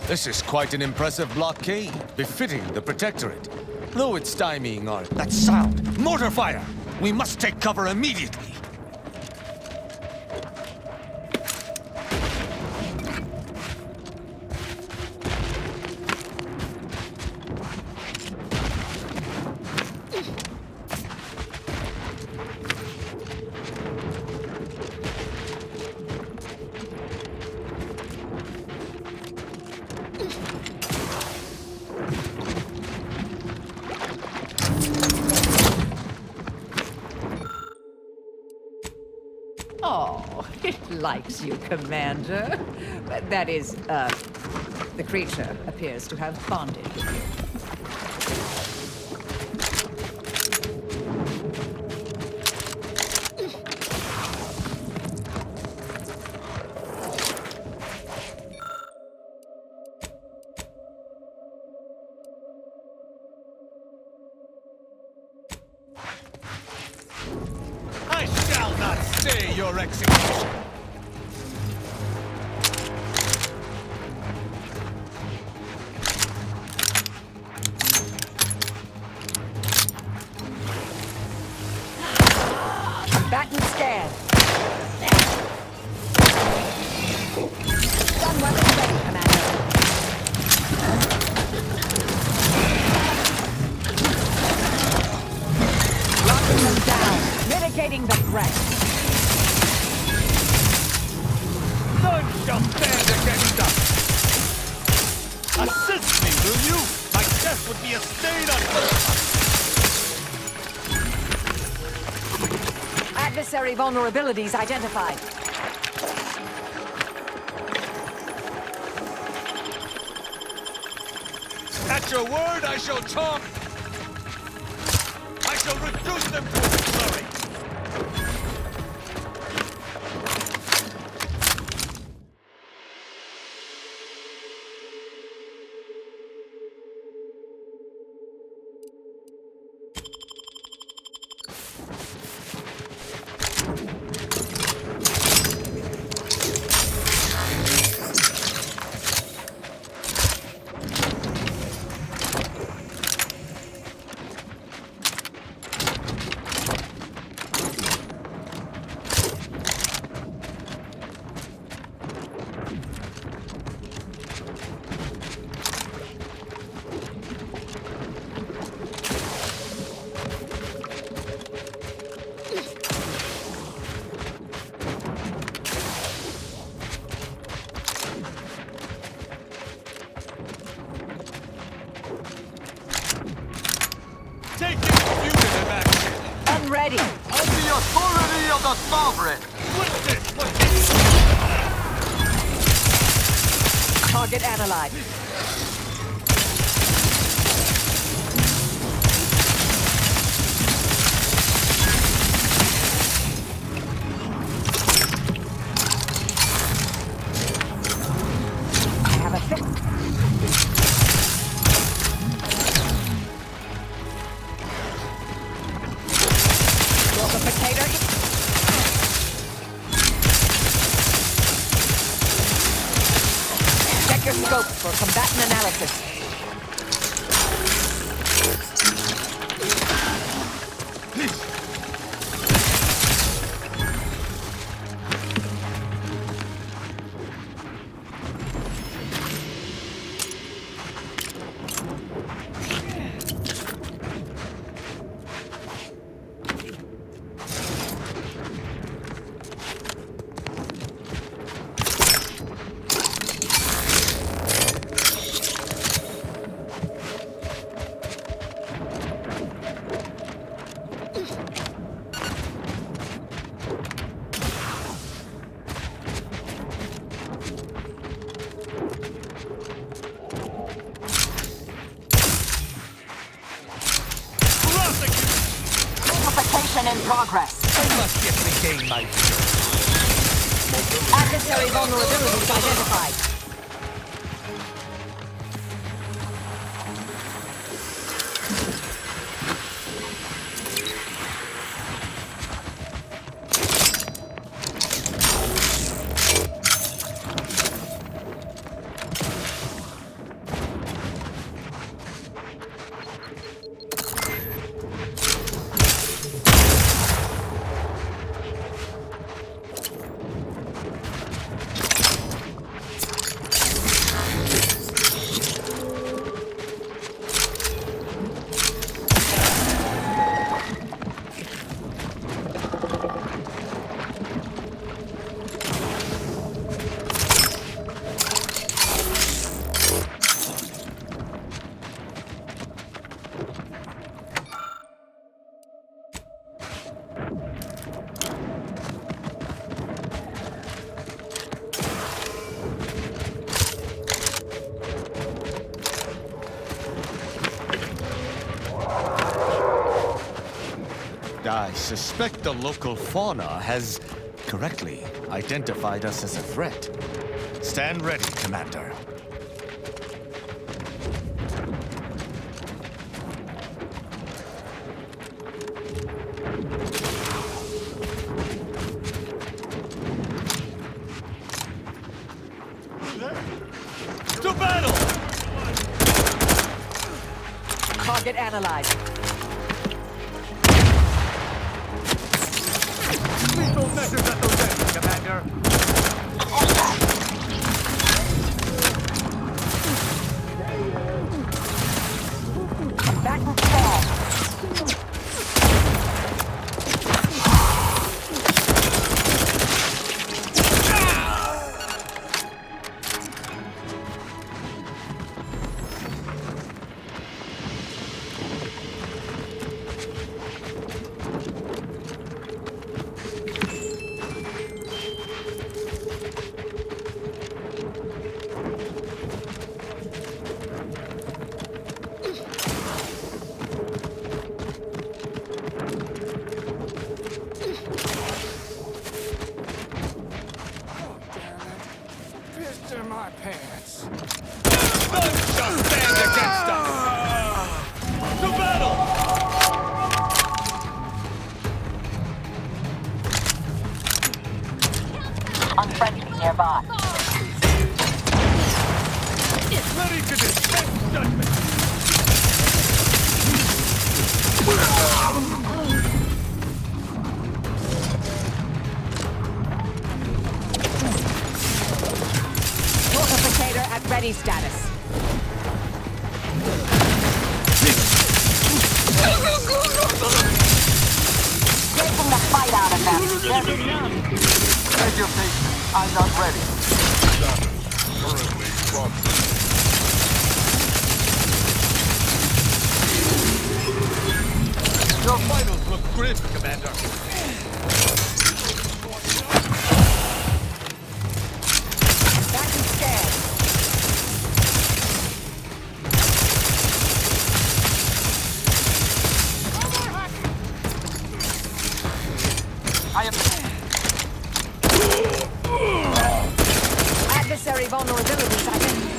This is quite an impressive blockade, befitting the Protectorate. Though its timing are... That sound! Mortar fire! We must take cover immediately! Oh, it likes you, Commander. That is, the creature appears to have bonded with you. I shall not stay your execution! Combatant scan. Gun weapons ready, Commander. Locking them down. Mitigating the threat. None shall stand against us! Assist me, will you? My death would be a stain on both. Adversary vulnerabilities identified. At your word, I shall talk. I shall reduce them to a slurry. Take punitive action! I'm ready. On the authority of the Sovereign! What's this? Target analyzed. I have a fix. Multiplicator. Check your scope for combatant analysis. Multiplication in progress. I must get the game my Adversary vulnerabilities identified. suspect the local fauna has correctly identified us as a threat. Stand ready, Commander. To battle! Target analyzed. Lethal measures at the ready, Commander. Back to fall. My pants. None shall stand against us! To battle! Unfriendly nearby. Ready to dispense judgment! Fortificator at ready status. Taking the fight out of them. Take your patience. I'm not ready. Your vitals look grim, Commander. Back to scan. I am... Adversary vulnerabilities identified.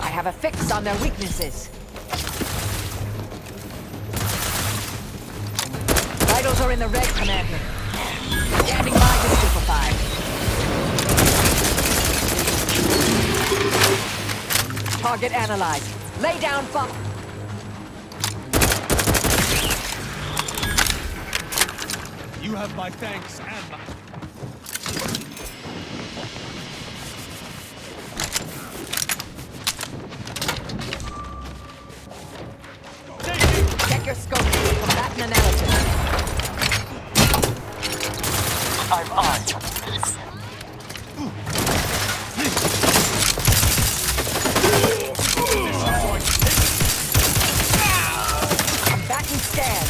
I have a fix on their weaknesses. Vitals are in the red, Commander. Standing by to stupefy. Target analyzed. Lay down fire. You have my thanks and my... Check your scope. Combatant analysis. I'm on. Combatant scan.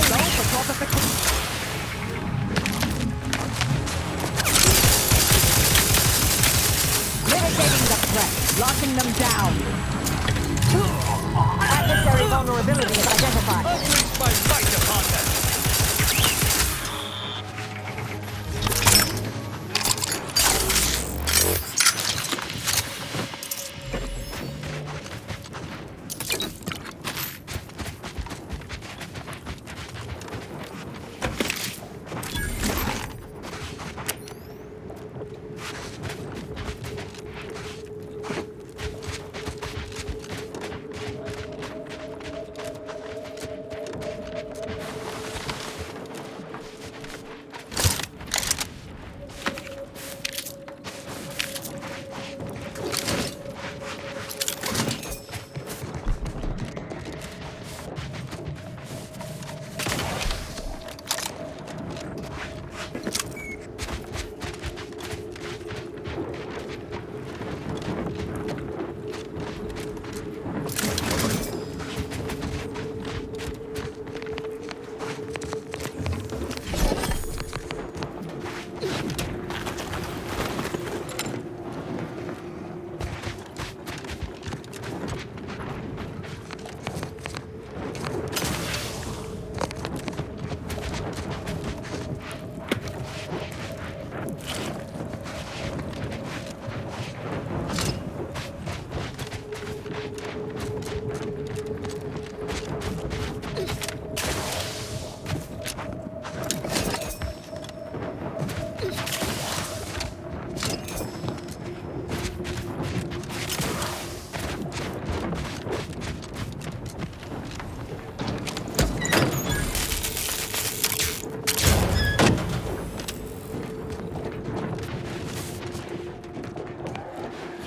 Go for fortification. Mitigating the threat. Locking them down. Adversary vulnerability is identified. Unleash my might upon them!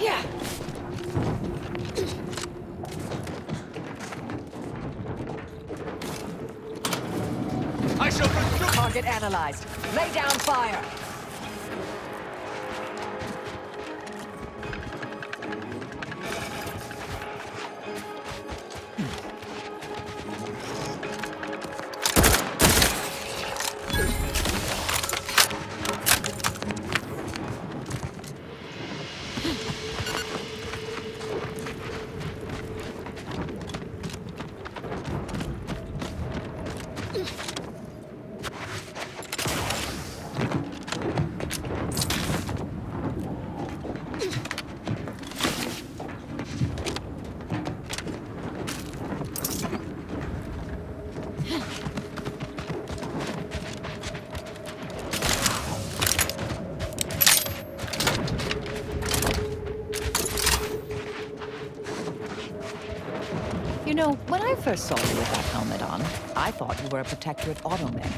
Yeah. I shall pursue. Target analyzed. Lay down fire. You know, when I first saw you with that helmet on, I thought you were a Protectorate Automan.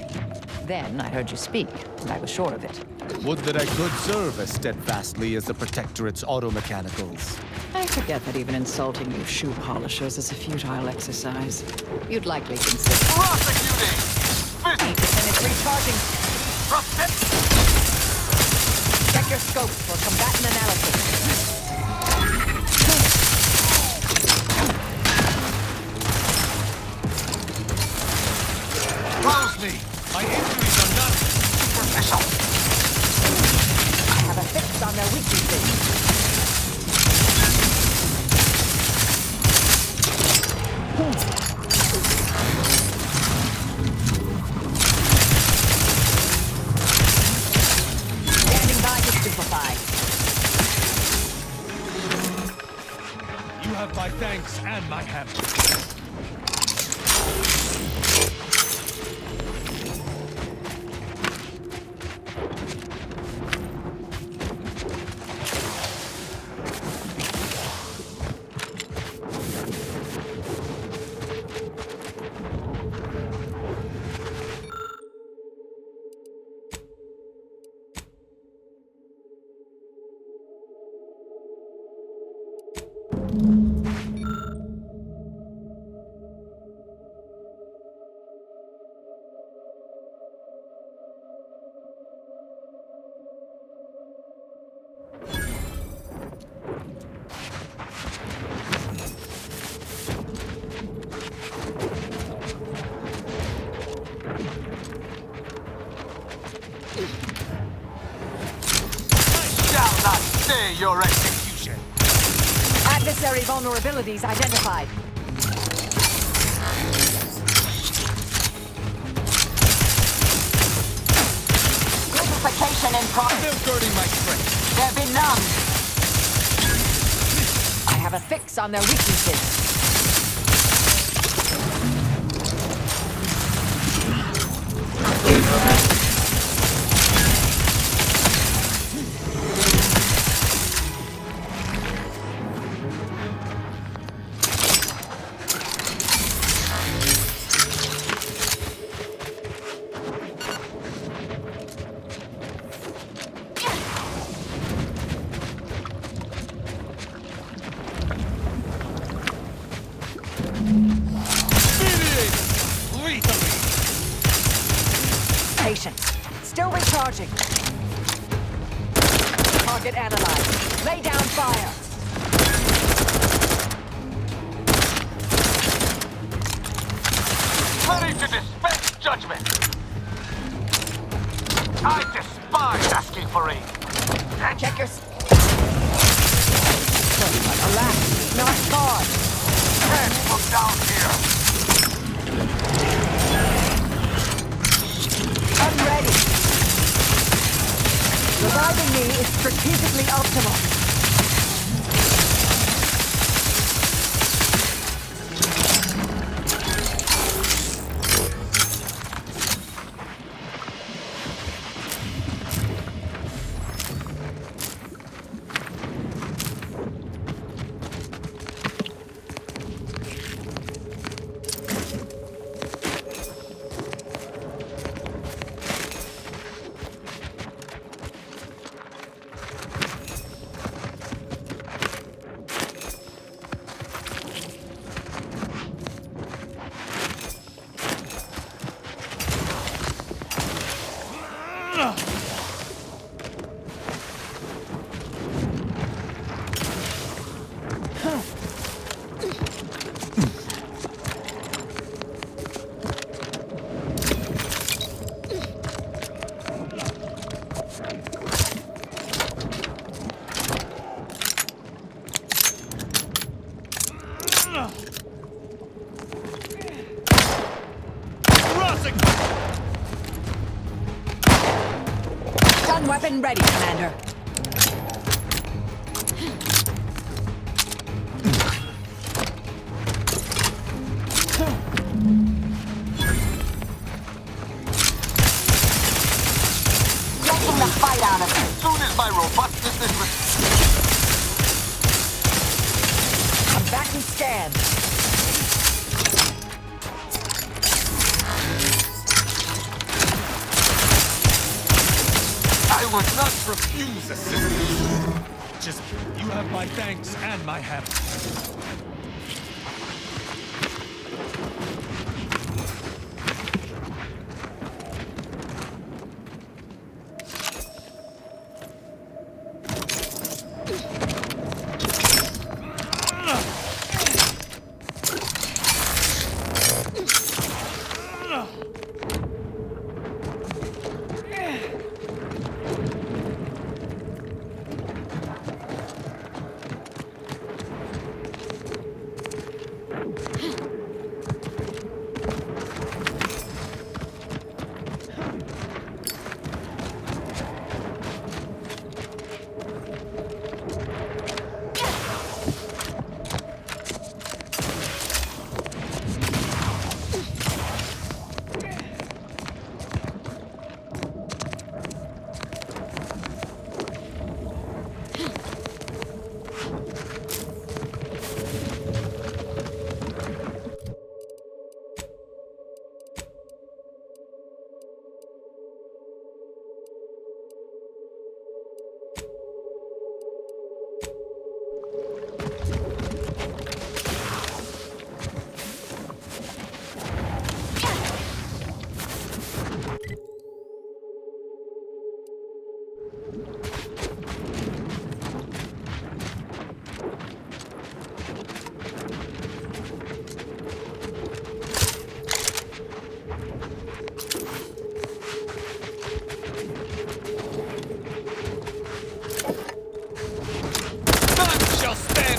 Then I heard you speak, and I was sure of it. Would that I could serve as steadfastly as the Protectorate's automechanicals. I forget that even insulting you shoe polishers is a futile exercise. You'd likely consider... Prosecuting! 8 to 10 is recharging. Check your scopes for combatant analysis. Rouse me! My injuries are not superficial. I have a fix on their weaknesses. Standing by to stupefy. You have my thanks and my hammer. Shall not stay your execution! Adversary vulnerabilities identified. Crucifixion in progress. Still girding my strength. There be none. I have a fix on their weaknesses. Patience. Still recharging. Target analyzed. Lay down fire. Ready to dispense judgment! I despise asking for aid! Check your... Alas, not far. Heads look down here! I'm ready. Reviving me is strategically optimal. Gun weapon ready, Commander. Taking the fight out of it. As soon as my robustness is I'm back to scan. I would not refuse assistance. Just, you have my thanks and my hammer.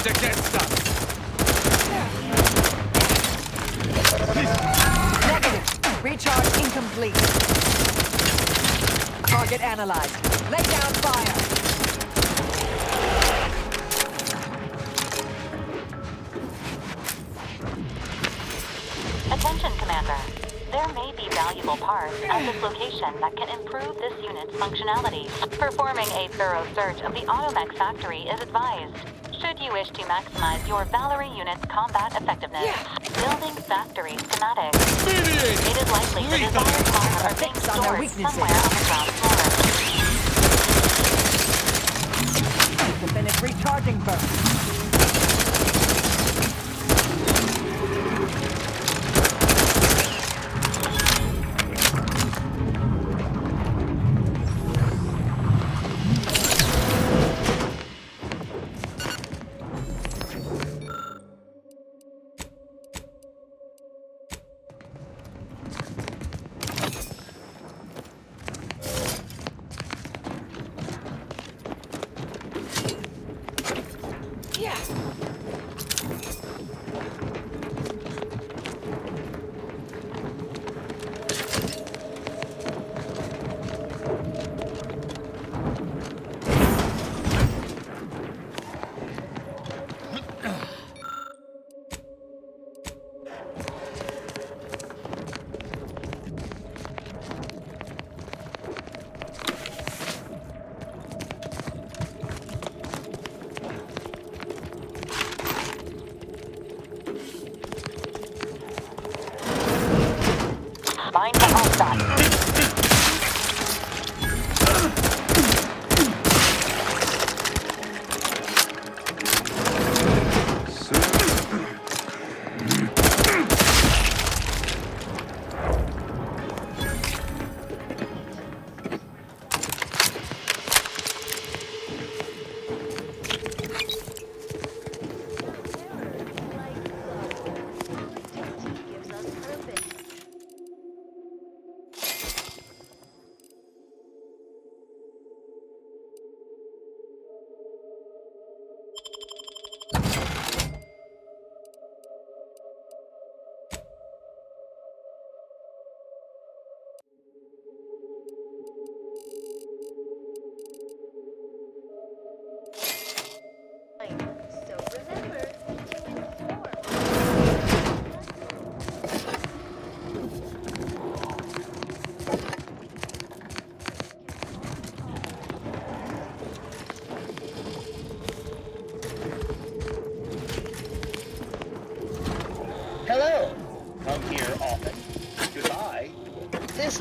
Against us! Negative. Recharge incomplete. Target analyzed. Lay down fire. Attention, Commander. There may be valuable parts at this location that can improve this unit's functionality. Performing a thorough search of the Automech factory is advised. Should you wish to maximize your Valerie unit's combat effectiveness, building factory schematics. It is likely the desired parts are being stored somewhere on the ground floor. To finish recharging burst.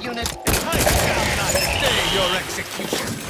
unit. I shall not stay your execution.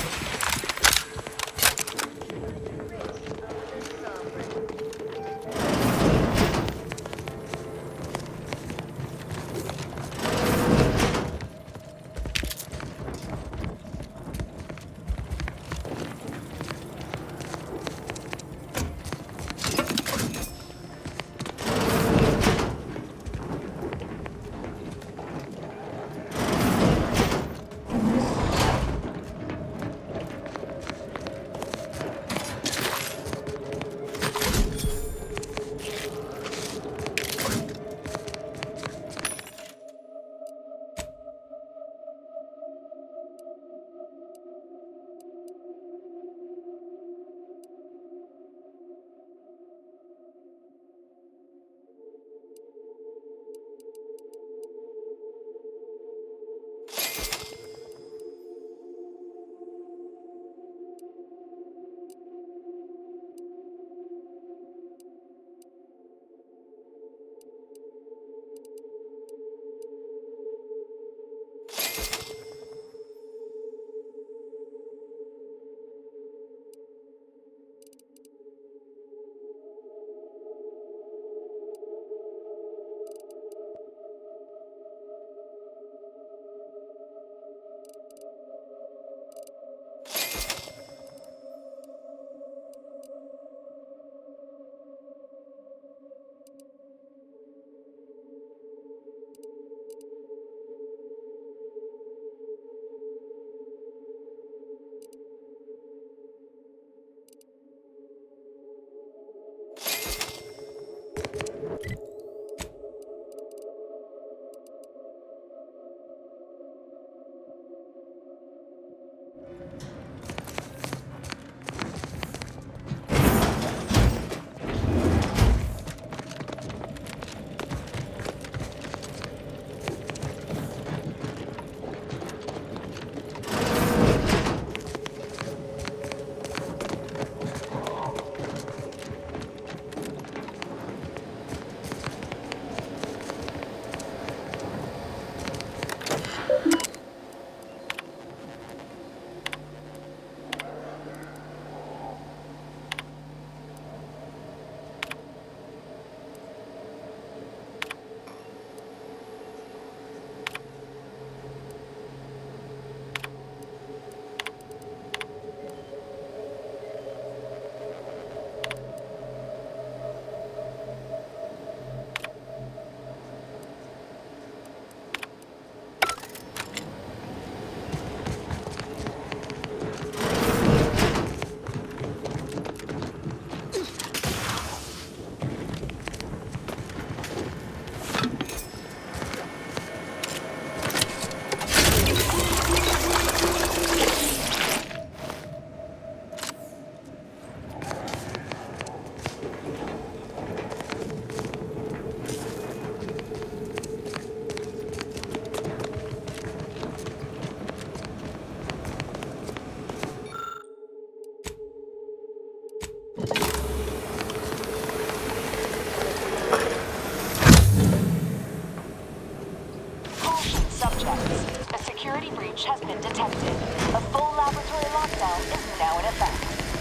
has been detected. A full laboratory lockdown is now in effect.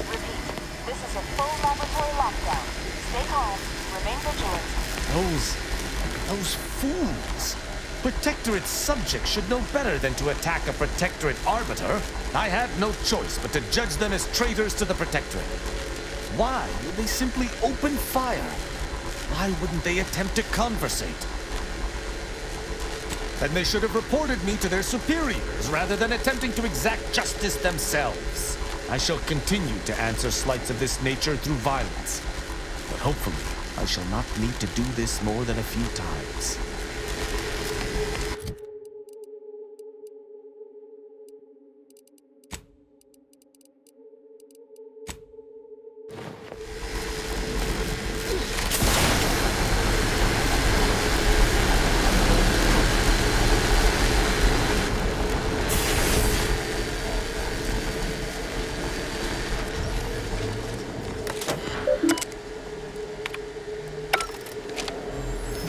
Repeat, this is a full laboratory lockdown. Stay calm, remain vigilant. Those fools! Protectorate subjects should know better than to attack a Protectorate arbiter. I had no choice but to judge them as traitors to the Protectorate. Why would they simply open fire? Why wouldn't they attempt to conversate? Then they should have reported me to their superiors rather than attempting to exact justice themselves. I shall continue to answer slights of this nature through violence. But hopefully, I shall not need to do this more than a few times.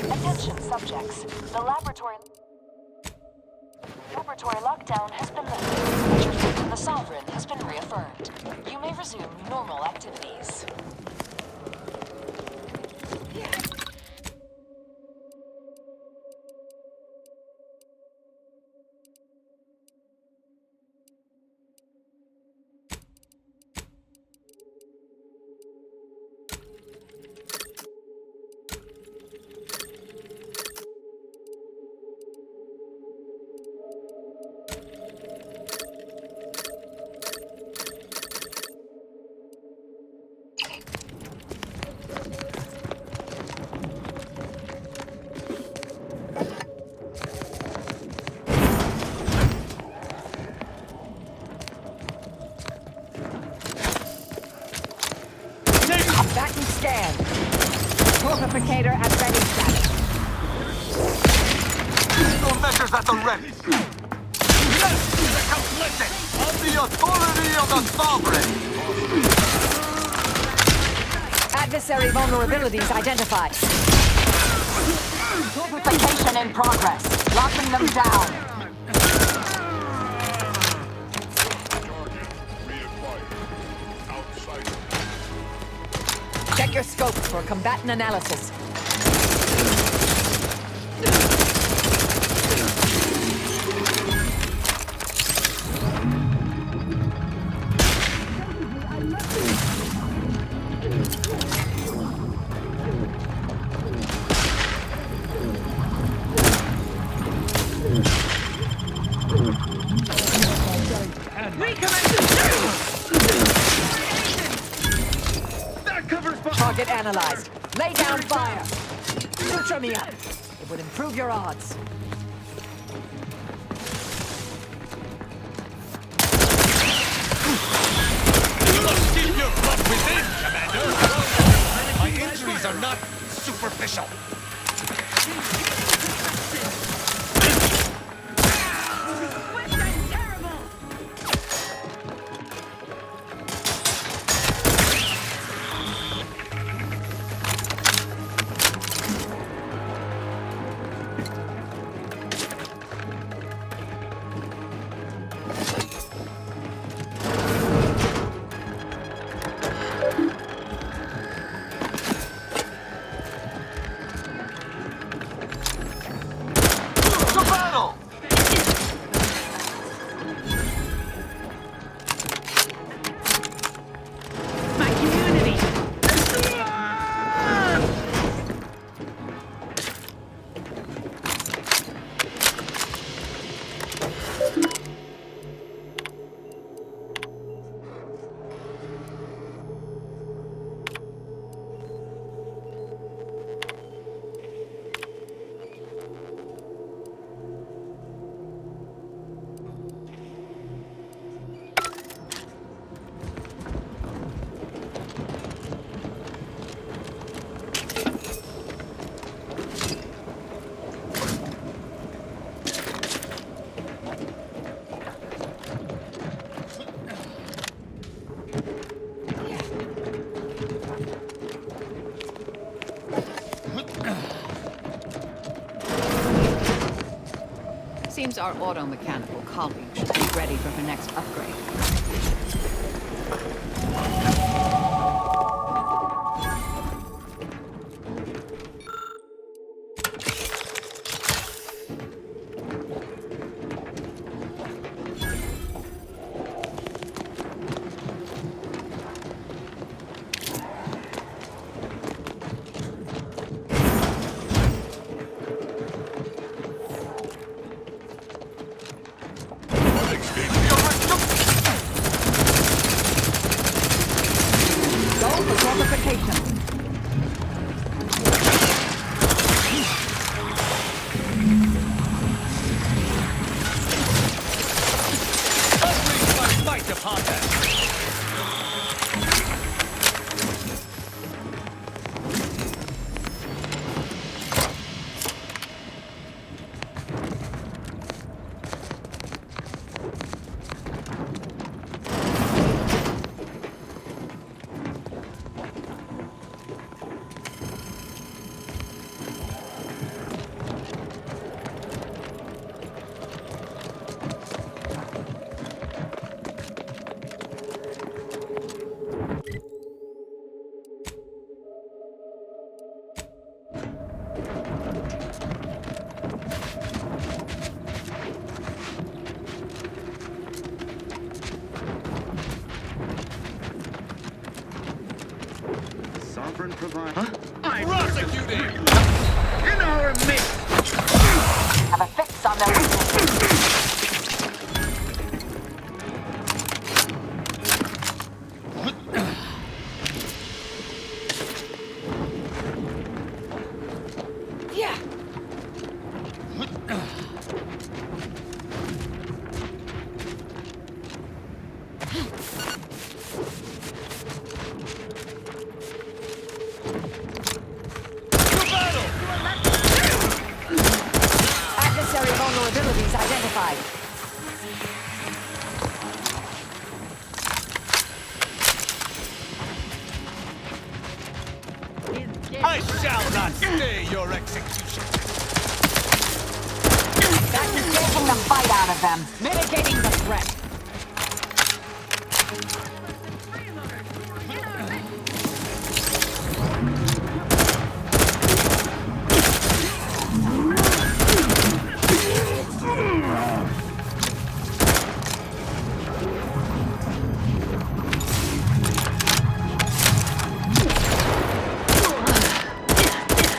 Attention, subjects. The laboratory... laboratory lockdown has been lifted, and your faith in the Sovereign has been reaffirmed. You may resume normal activities. Vacuum scan. Torpificator at ready status. Your measures at the ready. Yes, complicit on the authority of the Sovereign. Adversary vulnerabilities identified. Torpification in progress. Locking them down. Check your scope for combatant analysis. Target analyzed. Lay down fire. Suture me up. It would improve your odds. You must keep your blood within, Commander! My injuries are not superficial. Seems our auto-mechanical colleague should be ready for her next upgrade. sovereign provider. Prosecuting! In our midst! Have a fix on their weaknesses. Adversary vulnerabilities identified. I shall not stay your execution. That's taking the fight out of them. Mitigating the threat.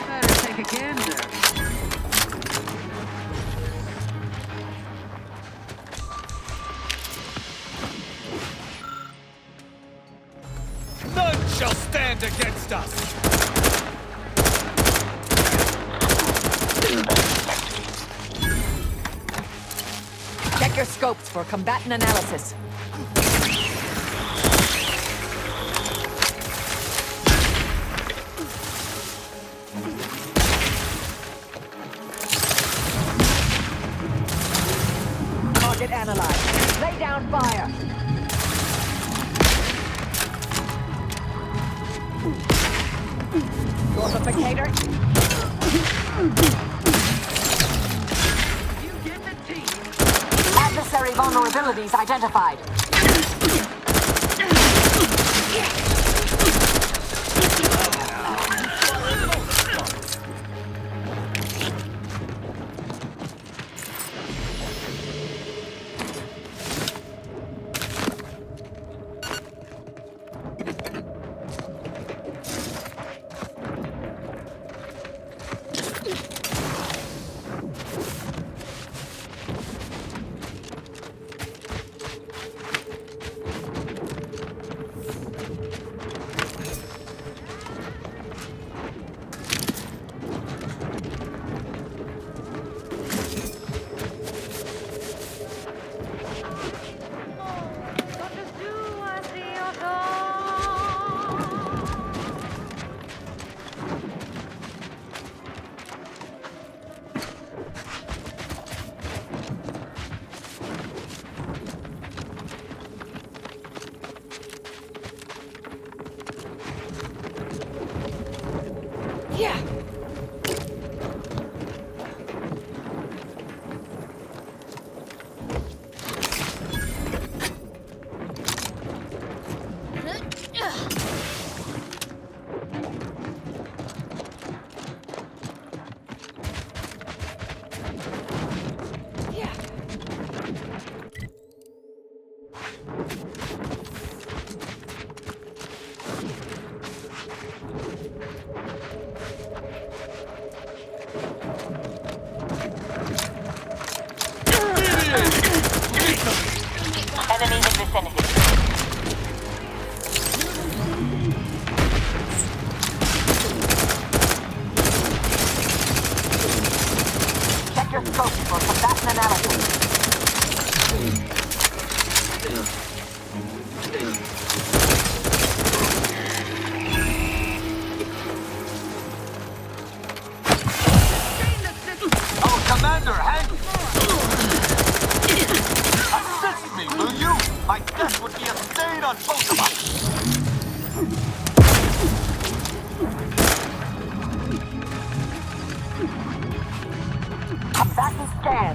Better take a gander. None shall stand against us. Check your scopes for combatant analysis. Target analyzed. Lay down fire. Fortificator. Adversary vulnerabilities identified. Yeah. Enemies in vicinity. Check your scopes for combatant analysis. Oh, Commander, hang! Assist me, will you? My death would be a stain on both of us. Combatant scan.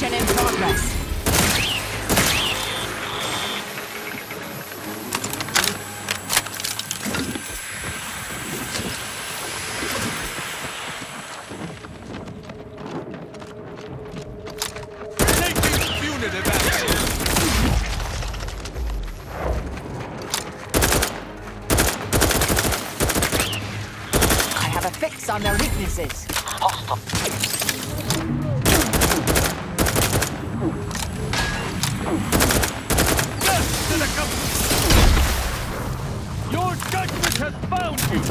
Mission in progress. Taking punitive action. I have a fix on their weaknesses. Death to the company. Your judgment has found you.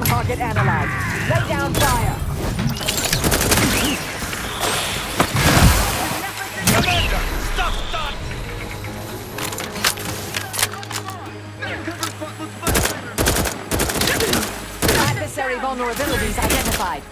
Target analyzed. Lay down fire. Commander, stop that! Adversary vulnerabilities identified.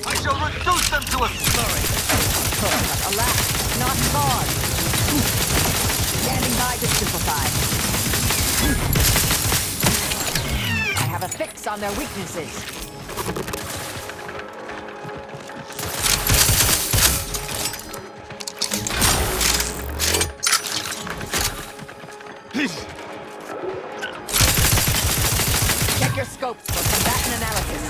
I shall reduce them to a slurry. Alas, not cause. Standing by to simplify. I have a fix on their weaknesses. Check your scopes for combatant analysis.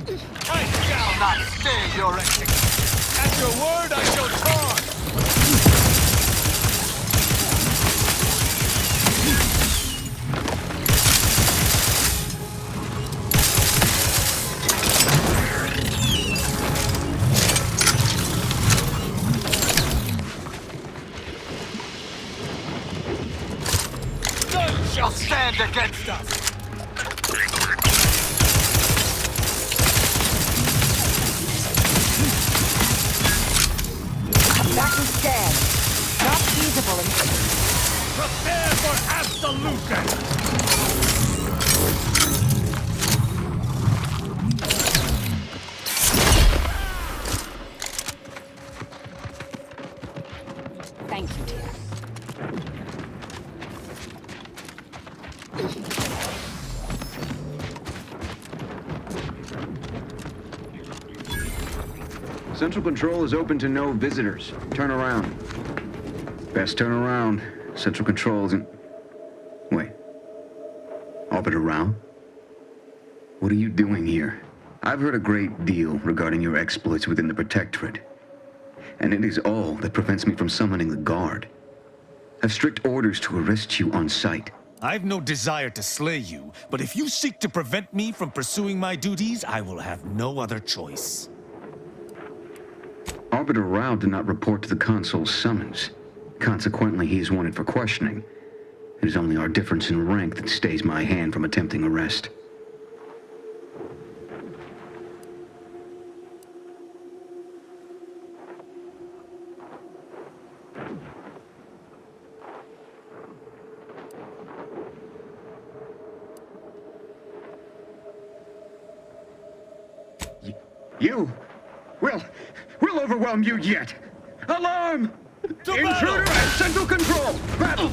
I shall not stay your execution. At your word, I shall charge! None shall Stand against us. Combatant scan. Not feasible in prepare for absolution! Thank you, dear. Central Control is open to no visitors. Turn around. Best turn around. Central Control isn't... Wait. Orbit around? What are you doing here? I've heard a great deal regarding your exploits within the Protectorate. And it is all that prevents me from summoning the Guard. I've strict orders to arrest you on sight. I've no desire to slay you, but if you seek to prevent me from pursuing my duties, I will have no other choice. Arbiter Rao did not report to the Consul's summons. Consequently, he is wanted for questioning. It is only our difference in rank that stays my hand from attempting arrest. We'll overwhelm you yet. Alarm! Intruder at central control! Battle!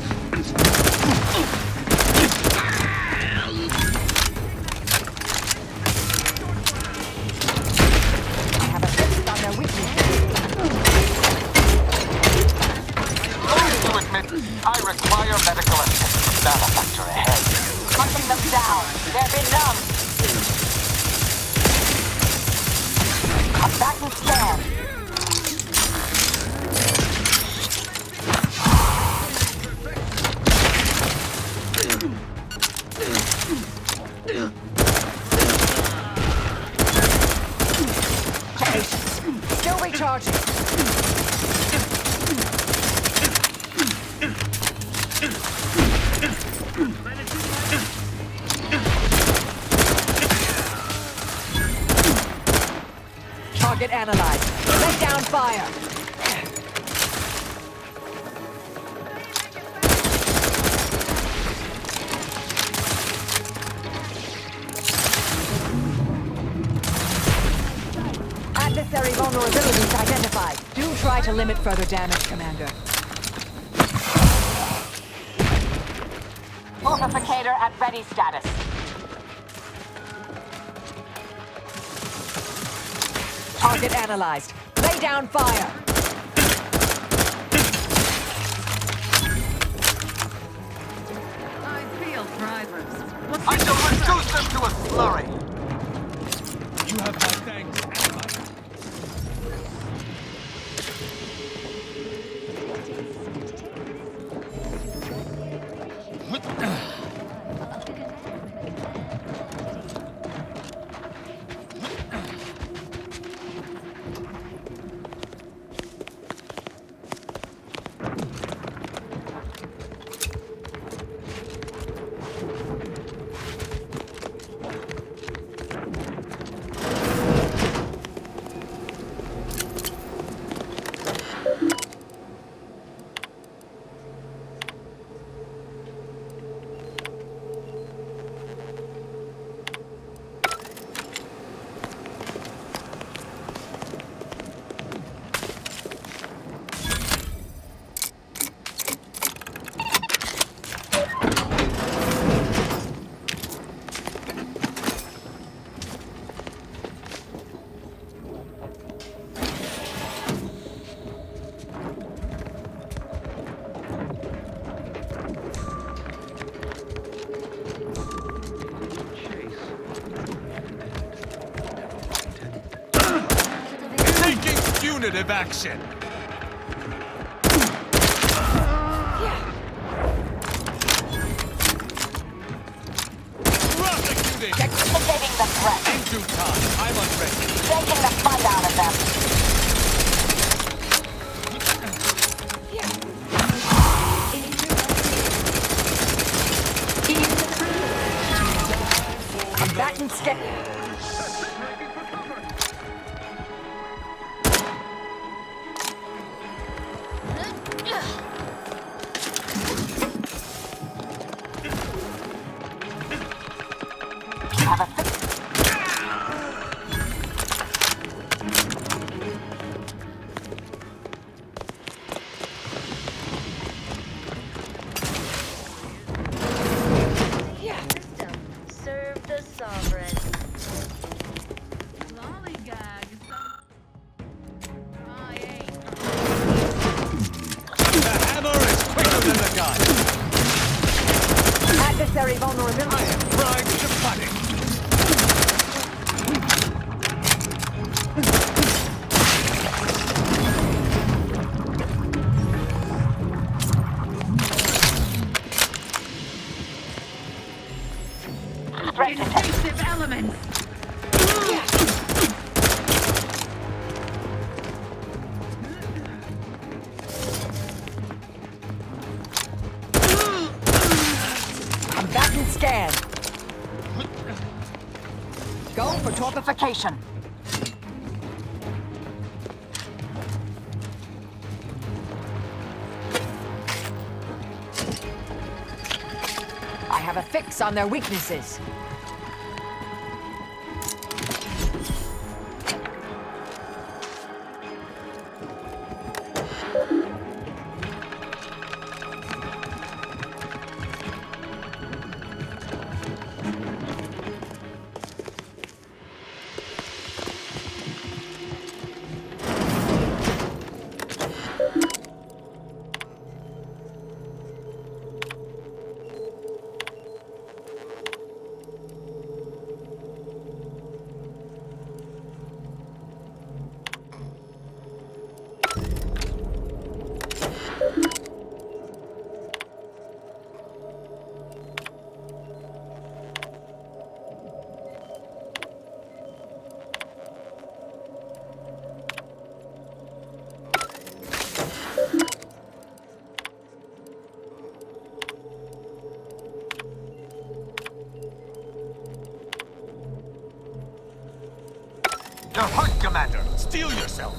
I have a fix on their weaknesses. Sorry to admit, I require medical assistance. Manufacture ahead. Hunting them down. They're benumbed. Come back and stand. Still recharging. Target analyzed. Let down fire. Adversary vulnerabilities identified. Do try to limit further damage, Commander. Fortificator at ready status. Target analyzed. Lay down fire. I feel drivers. What's I shall reduce them to a slurry. You have my thanks, ally. Punitive action. Prosecuting. Intimidating the threat. In due time. I'm unready. Taking the fight out of them. Combatants get... Have a fix. System. Serve the sovereign. lollygags? I ain't. The hammer is quicker than the gun. Adversary vulnerability. I am primed to panic. Threat detected. Invasive elements. Combatant scan. Go for Fortification. I have a fix on their weaknesses. Commander. Steel yourself.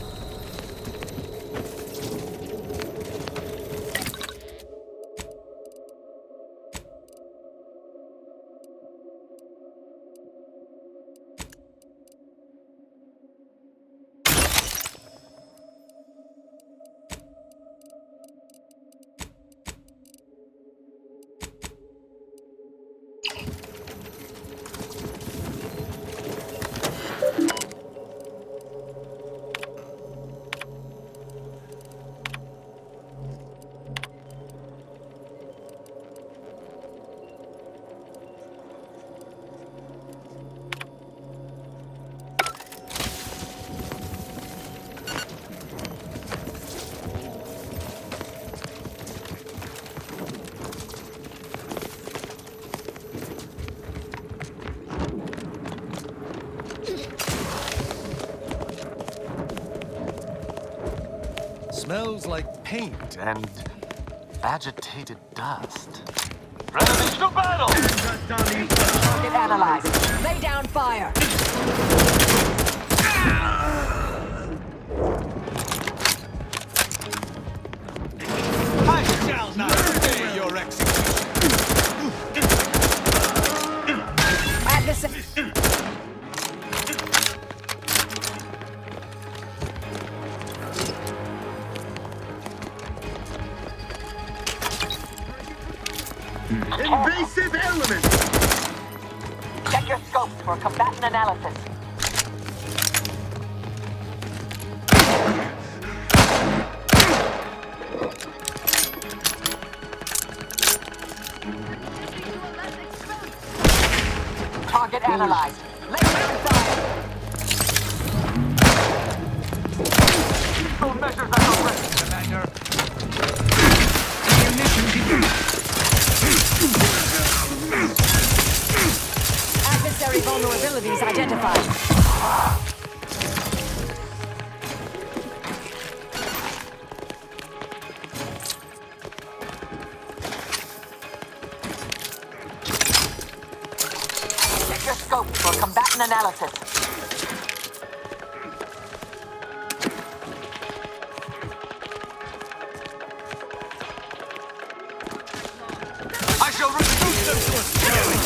Smells like paint and agitated dust. Ready to battle! Target analyzed. Lay down fire. I shall not obey your execution. Add the Invasive elements! Check your scopes for combatant analysis. Target analyzed. Lay down fire. Lethal measures at the ready, Commander. adversary vulnerabilities identified. Check your scopes for combatant analysis. I shall reduce them to a skeleton.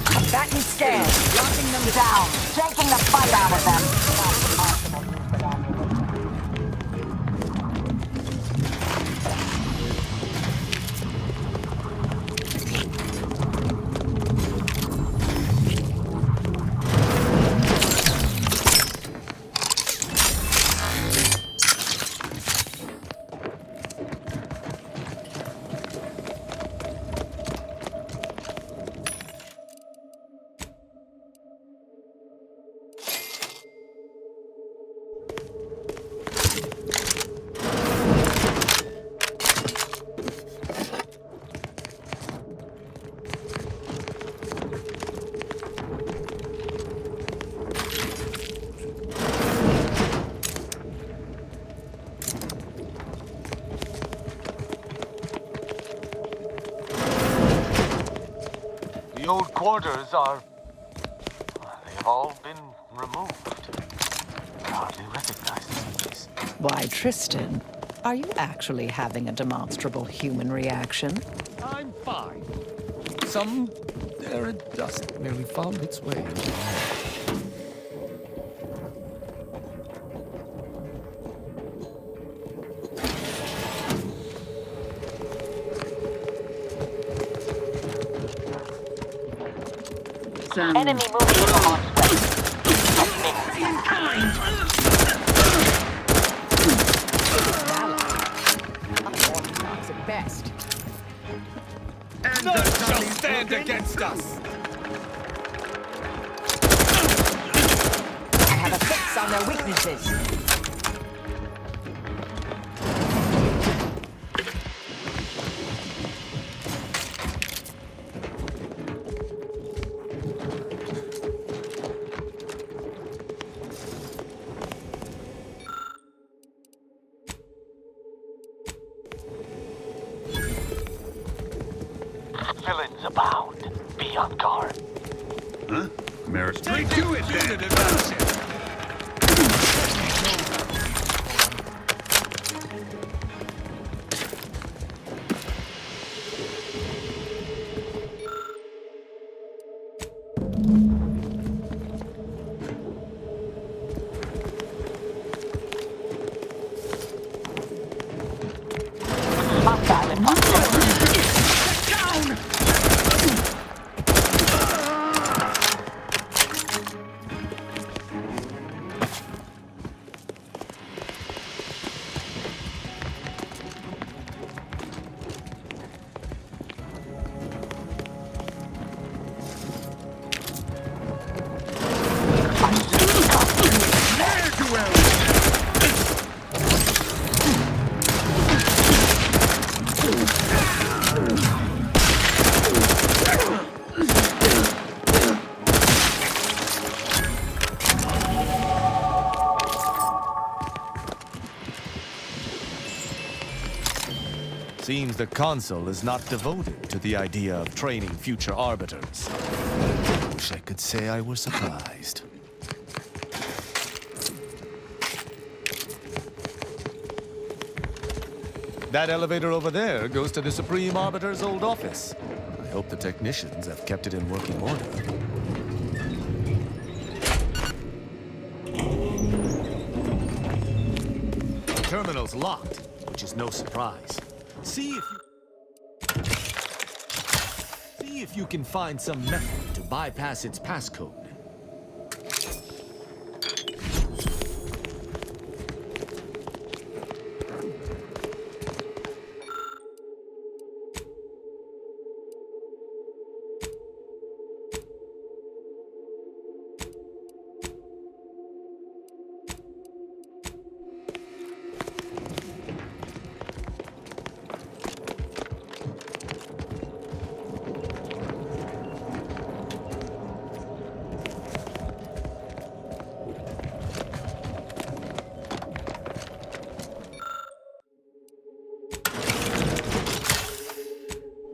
Combatant scared. Locking them down. Taking the fight out of them. The old quarters are... they have all been removed. I hardly recognize this place. Why, Tristan, are you actually having a demonstrable human reaction? I'm fine. Some arid dust merely found its way. Enemy moving in the launch site. Orthodox at best. None shall stand against us! I have a fix on their weaknesses. Villains abound. Be on guard. Huh? Straight to it, then! Punitive action! Seems the Consul is not devoted to the idea of training future arbiters. Wish I could say I were surprised. That elevator over there goes to the Supreme Arbiter's old office. I hope the technicians have kept it in working order. The terminal's locked, which is no surprise. See if you can find some method to bypass its passcode.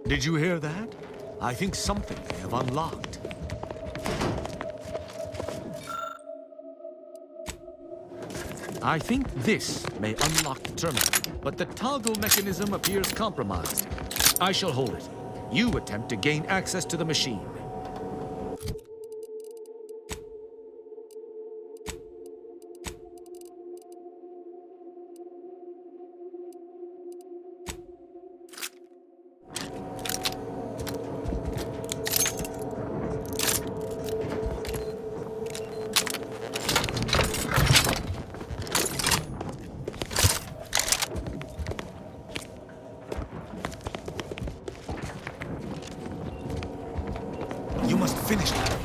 Did you hear that? I think something may have unlocked. I think this may unlock the terminal, but the toggle mechanism appears compromised. I shall hold it. You attempt to gain access to the machine. You must finish that.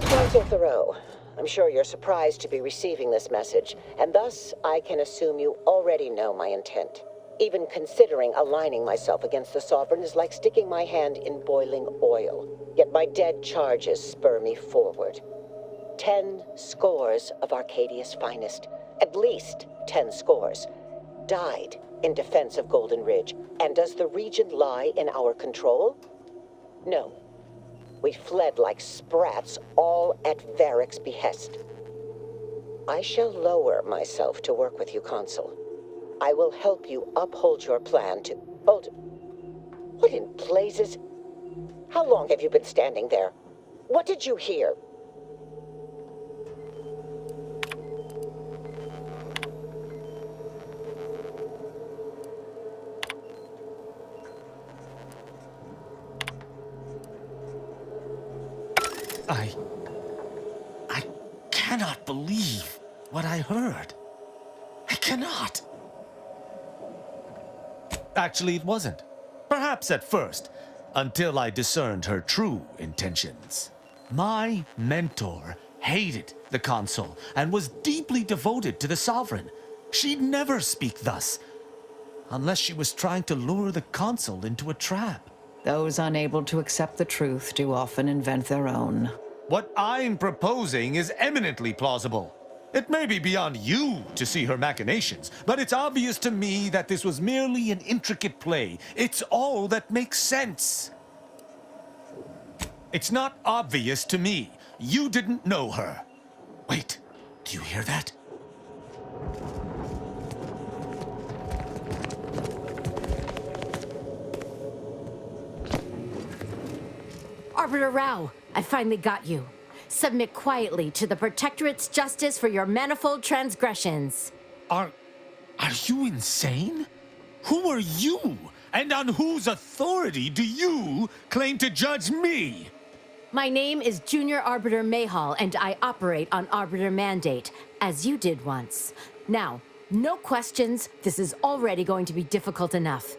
Consul Thoreau, I'm sure you're surprised to be receiving this message, and thus I can assume you already know my intent. Even considering aligning myself against the Sovereign is like sticking my hand in boiling oil. Yet my dead charges spur me forward. 10 scores of Arcadia's finest, at least 10 scores, died in defense of Golden Ridge. And does the region lie in our control? No. We fled like sprats, all at Varric's behest. I shall lower myself to work with you, Consul. I will help you uphold your plan to... Hold... What in blazes? How long have you been standing there? What did you hear? I cannot believe what I heard. I cannot. Actually, it wasn't. Perhaps at first, until I discerned her true intentions. My mentor hated the Consul and was deeply devoted to the Sovereign. She'd never speak thus, unless she was trying to lure the Consul into a trap. Those unable to accept the truth do often invent their own. What I'm proposing is eminently plausible. It may be beyond you to see her machinations, but it's obvious to me that this was merely an intricate play. It's all that makes sense. It's not obvious to me. You didn't know her. Wait, do you hear that? Arbiter Rao, I finally got you. Submit quietly to the Protectorate's justice for your manifold transgressions. Are you insane? Who are you? And on whose authority do you claim to judge me? My name is Junior Arbiter Mayhall, and I operate on Arbiter Mandate, as you did once. Now, no questions. This is already going to be difficult enough.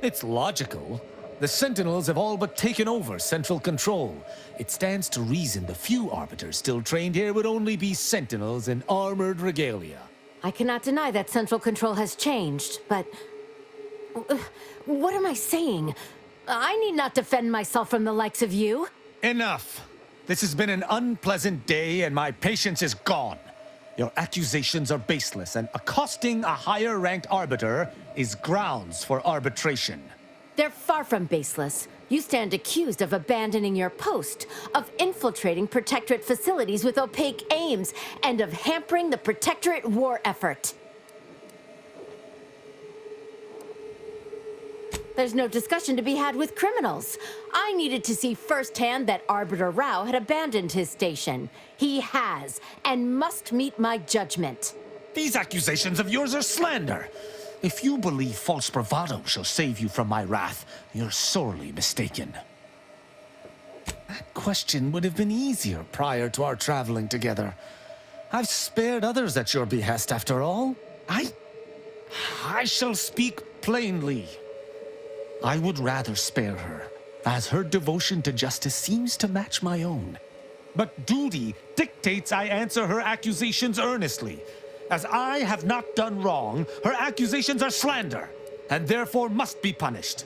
It's logical. The Sentinels have all but taken over Central Control. It stands to reason the few Arbiters still trained here would only be Sentinels in armored regalia. I cannot deny that Central Control has changed, but... What am I saying? I need not defend myself from the likes of you. Enough! This has been an unpleasant day and my patience is gone. Your accusations are baseless, and accosting a higher-ranked arbiter is grounds for arbitration. They're far from baseless. You stand accused of abandoning your post, of infiltrating Protectorate facilities with opaque aims, and of hampering the Protectorate war effort. There's no discussion to be had with criminals. I needed to see firsthand that Arbiter Rao had abandoned his station. He has, and must meet my judgment. These accusations of yours are slander. If you believe false bravado shall save you from my wrath, you're sorely mistaken. That question would have been easier prior to our traveling together. I've spared others at your behest, after all. I shall speak plainly. I would rather spare her, as her devotion to justice seems to match my own. But duty dictates I answer her accusations earnestly. As I have not done wrong, her accusations are slander, and therefore must be punished.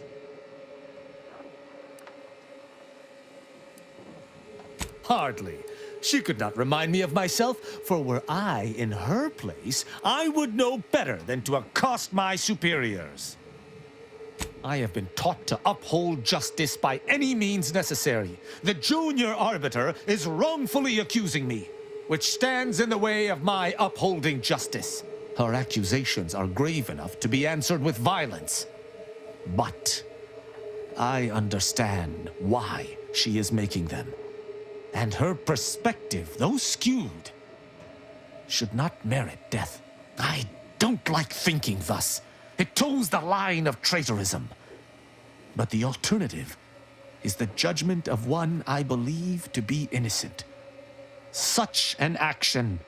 Hardly. She could not remind me of myself, for were I in her place, I would know better than to accost my superiors. I have been taught to uphold justice by any means necessary. The junior arbiter is wrongfully accusing me, which stands in the way of my upholding justice. Her accusations are grave enough to be answered with violence. But I understand why she is making them. And her perspective, though skewed, should not merit death. I don't like thinking thus. It toes the line of traitorism. But the alternative is the judgment of one I believe to be innocent. Such an action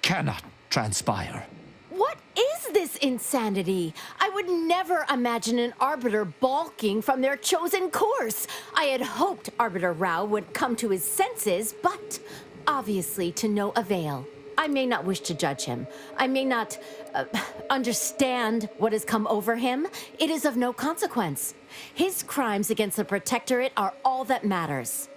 cannot transpire. What is this insanity? I would never imagine an Arbiter balking from their chosen course. I had hoped Arbiter Rao would come to his senses, but obviously to no avail. I may not wish to judge him. I may not understand what has come over him. It is of no consequence. His crimes against the Protectorate are all that matters.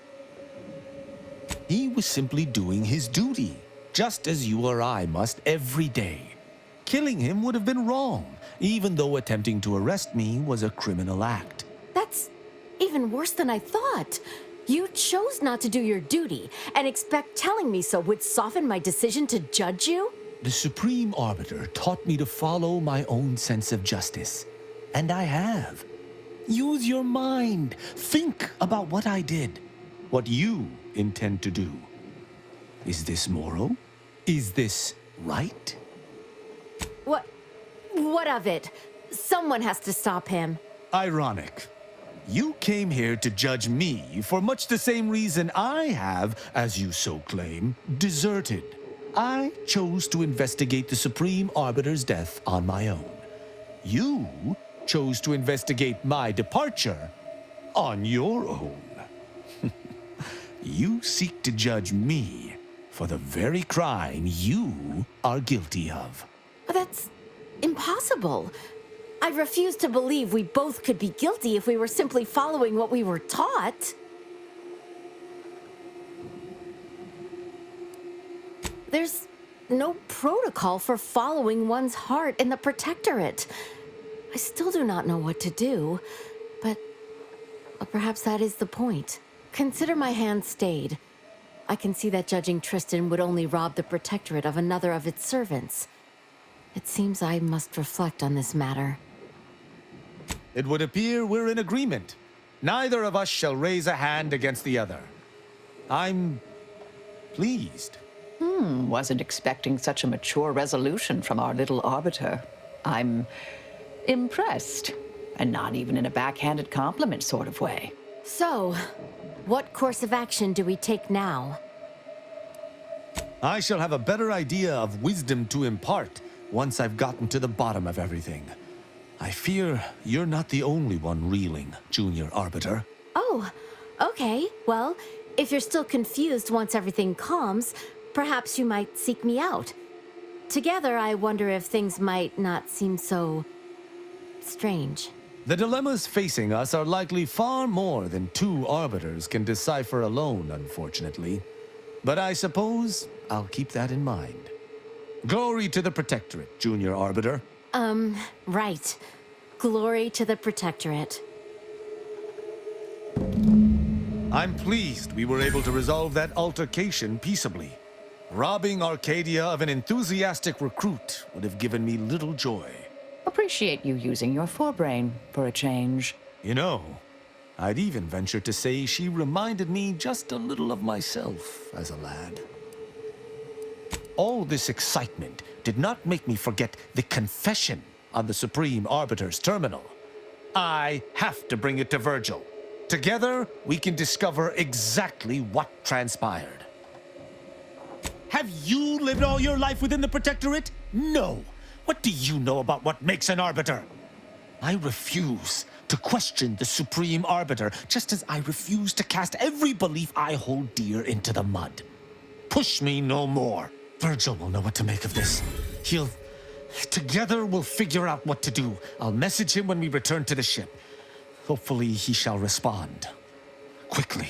He was simply doing his duty, just as you or I must every day. Killing him would have been wrong, even though attempting to arrest me was a criminal act. That's even worse than I thought. You chose not to do your duty, and expect telling me so would soften my decision to judge you? The Supreme Arbiter taught me to follow my own sense of justice, and I have. Use your mind. Think about what I did, what you intend to do. Is this moral? Is this right? What of it? Someone has to stop him. Ironic. You came here to judge me for much the same reason I have, as you so claim, deserted. I chose to investigate the Supreme Arbiter's death on my own. You chose to investigate my departure on your own. You seek to judge me for the very crime you are guilty of. That's impossible. I refuse to believe we both could be guilty if we were simply following what we were taught. There's no protocol for following one's heart in the Protectorate. I still do not know what to do, but perhaps that is the point. Consider my hand stayed. I can see that judging Tristan would only rob the Protectorate of another of its servants. It seems I must reflect on this matter. It would appear we're in agreement. Neither of us shall raise a hand against the other. I'm pleased. Wasn't expecting such a mature resolution from our little arbiter. I'm impressed, and not even in a backhanded compliment sort of way. So, what course of action do we take now? I shall have a better idea of wisdom to impart once I've gotten to the bottom of everything. I fear you're not the only one reeling, Junior Arbiter. Oh, okay. Well, if you're still confused once everything calms, perhaps you might seek me out. Together, I wonder if things might not seem so strange. The dilemmas facing us are likely far more than two arbiters can decipher alone, unfortunately. But I suppose I'll keep that in mind. Glory to the Protectorate, Junior Arbiter. Right. Glory to the Protectorate. I'm pleased we were able to resolve that altercation peaceably. Robbing Arcadia of an enthusiastic recruit would have given me little joy. Appreciate you using your forebrain for a change. You know, I'd even venture to say she reminded me just a little of myself as a lad. All this excitement did not make me forget the confession on the Supreme Arbiter's terminal. I have to bring it to Virgil. Together, we can discover exactly what transpired. Have you lived all your life within the Protectorate? No. What do you know about what makes an Arbiter? I refuse to question the Supreme Arbiter, just as I refuse to cast every belief I hold dear into the mud. Push me no more. Virgil will know what to make of this. Together we'll figure out what to do. I'll message him when we return to the ship. Hopefully he shall respond quickly.